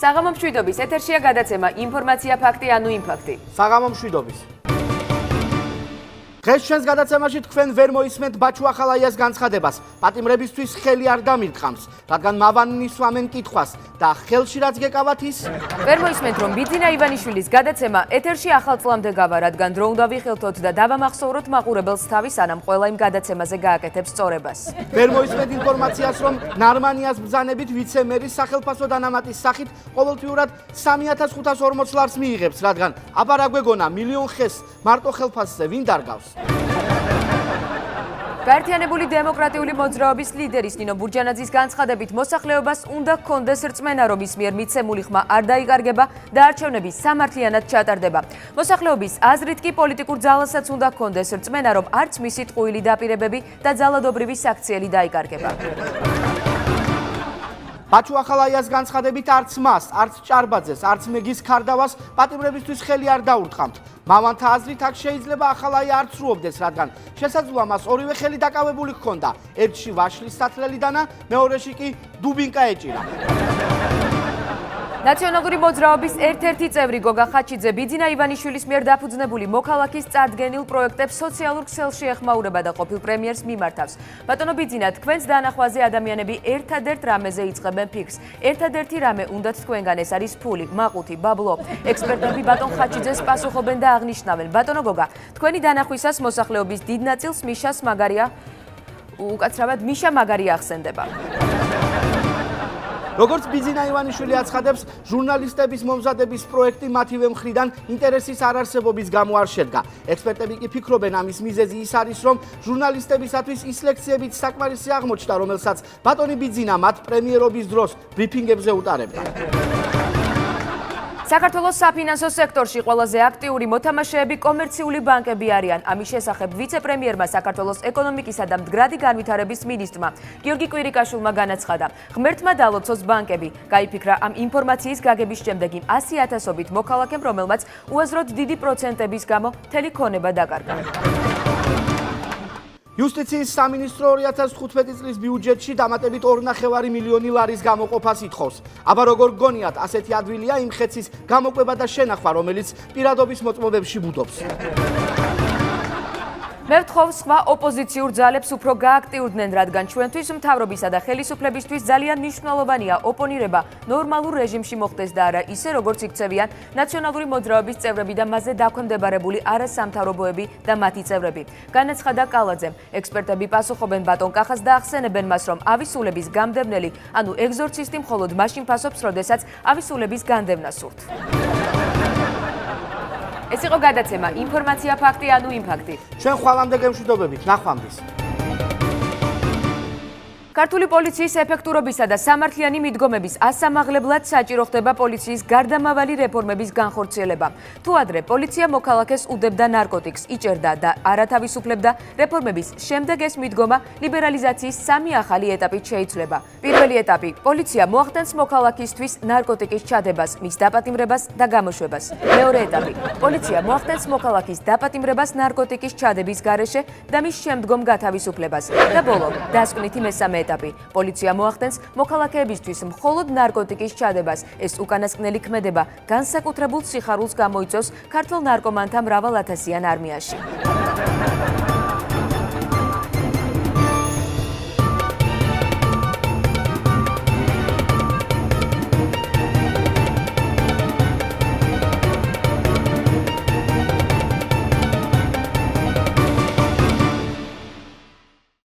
საღამო მშვიდობის ეთერშია გადაცემა ინფორმაცია ფაქტი ანუ იმფაქტი. საღამო მშვიდობის. დღეს ჩვენს გადაცემაში თქვენ ვერ მოისმენთ ბაჩუ ახალაიას განცხადებას. პატიმრებისთვის ხელი არ დამირტყამს, რადგან მავანი სვამენ კითხვას და ხელში რაც გეკავათ ის ვერ მოისმენთ რომ ბიძინა ივანიშვილის გადაცემა ეთერში ახალ წლამდე გავა, რადგან დრო უნდა ვიხილთოთ და დავამახსოვროთ მაყურებელს თავი, სანამ ყველა იმ გადაცემაზე გააკეთებს სწორებას. ვერ მოისმენთ ინფორმაციას, რომ ნარმანიას ბრძანებით ვიცე-მერის სახელმწიფო დანამატის სახით ყოველთვიურად 3540 ლარს მიიღებს, რადგან აბა რა გვეგონა მილიონ ხეს მარტო ხელფასზე ვინ დარგავს? გაერთიანებული დემოკრატიული მოძრაობის ლიდერის ნინო ბურჯანაძის განცხადებით მოსახლეობას უნდა ჰქონდეს რწმენა, რომ ის მიერ მიცემული ხმა არ დაიკარგება და არჩევნები სამართლიანად ჩატარდება. მოსახლეობის აზრით კი პოლიტიკურ ძალასაც უნდა ჰქონდეს რწმენა, რომ არც მისი ტყუილი დაპირებები და ძალადობრივი საქციელი დაიკარგება. ბაჩუ ახალაიას განცხადებით არც მას, არც ჭარბაძეს, არც მეგის ქარდავას პატიმრებისთვის ხელი არ დაურტყამთ. მამანთა აზრით აქ შეიძლება ახალაია არ ცრუობდეს, რადგან შესაძლოა მას ორივე ხელი დაკავებული ჰქონდა. ერთში ვაშლის სათლელი დანა, მეორეში კი დუბინკა ეჭირა. ნაციონალური მოძრაობის ერთ-ერთი წევრი გოგა ხაჩიძე ბიძინა ივანიშვილის მიერ დაფუძნებული მოქალაქის წარდგენილ პროექტებს სოციალურ ქსელში ეხმაურება და ყოფილ პრემიერს მიმართავს. ბატონო ბიძინა, თქვენს დანახვაზე ადამიანები ერთადერთ რამეზე იწყებენ ფიქრს. ერთადერთი რამე უნდათ თქვენგან, ეს არის ფული, მაყუთი, ბაბლო. ექსპერტები ბატონ ხაჩიძეს პასუხობენ და აღნიშნავენ. ბატონო გოგა, თქვენი დანახვისას მოსახლეობის დიდ ნაწილს მიშა მაგარია ახსენდება. როგორც ბიძინა ივანიშვილი აცხადებს, ჟურნალისტების მომზადების პროექტი მათივე მხრიდან ინტერესის არარსებობის გამო არ შედგა. ექსპერტები კი ფიქრობენ, ამის მიზეზი ის არის, რომ ჟურნალისტებისათვის ის ლექციებიც საკმარისი აღმოჩნდა, რომელსაც ბატონი ბიძინა მათ პრემიერობის დროს ბრიფინგებზე უტარებდა. საქართველოს საფინანსო სექტორში ყველაზე აქტიური მოთამაშეები კომერციული ბანკები არიან. ამის შესახებ ვიცე-პრემიერმა საქართველოს ეკონომიკისა და მდგრადი განვითარების მინისტრმა გიორგი კვირიკაშვილმა განაცხადა. ღმერთმა დალოცოს ბანკები. გაიფიქრა ამ ინფორმაციის გაგების შემდეგ იმ 100,000-ობით მოქალაქემ, რომელმაც უაზროდ დიდი პროცენტების გამო მთელი ქონება დაკარგა. იუსტიციის სამინისტრო 2015 წლის ბიუჯეტში დამატებით 2,5 მილიონი ლარის გამოყოფას ითხოვს. აბა როგორ გონიათ, ასეთი ადვილია იმ ხეცის გამოყვება და შენახვა, რომელიც პირადობის მოწმობებში ბუდობს. მე ვთხოვ სხვა ოპოზიციურ ძალებს უფრო გააქტიურდნენ, რადგან ჩვენთვის მთავრობისა და ხელისუფლებისთვის ძალიან მნიშვნელოვანია ოპონირება ნორმალურ რეჟიმში მოხდეს და არა ისე, როგორც იქცევიან ნაციონალური მოძრაობის წევრები და მასზე დაქვემდებარებული არასამთავრობოები და მათი წევრები. განაცხადა კალაძემ. ექსპერტები პასუხობენ ბატონ კახას და ახსენებენ მას, რომ ავისულების გამდევნელი, ანუ ეგზორცისტი მხოლოდ მაშინ ფასობს, როდესაც ავისულების განდევნა სურთ. ეს იყო გადაცემა ინფორმაცია ფაქტი ანუ იმფაქტი. ჩვენ ხვალამდე გემშვიდობებით, ნახვამდის. ქართული პოლიციის ეფექტურობისა და სამართლიანი მიდგომების ასამაღლებლად საჭირო ხდება პოლიციის გარდამავალი რეფორმების განხორციელება. თუ ადრე პოლიცია მოქალაქეს უდებდა ნარკოტიკს, იჭერდა და არათავისუფლებდა, რეფორმების შემდეგ ეს მიდგომა ლიბერალიზაციის 3 ახალი ეტაპით შეიცვლება. პირველი ეტაპი – პოლიცია მოახდენს მოქალაქისთვის ნარკოტიკის ჩადებას, მის დაპატიმრებას და გამოშვებას. მეორე ეტაპი – პოლიცია მოახდენს მოქალაქის დაპატიმრებას ნარკოტიკის ჩადების გარეშე და მის შემდგომ გათავისუფლებას. და ბოლო, დასკვნითი მესამე ეტაპი. პოლიცია მოახდენს მოქალაქეებისთვის მხოლოდ ნარკოტიკის ჩადებას. ეს უკანასკნელი ქმედება განსაკუთრებულ სიხარულს გამოიწვევს ქართველ ნარკომანთა მრავალ ათასიან არმიაში.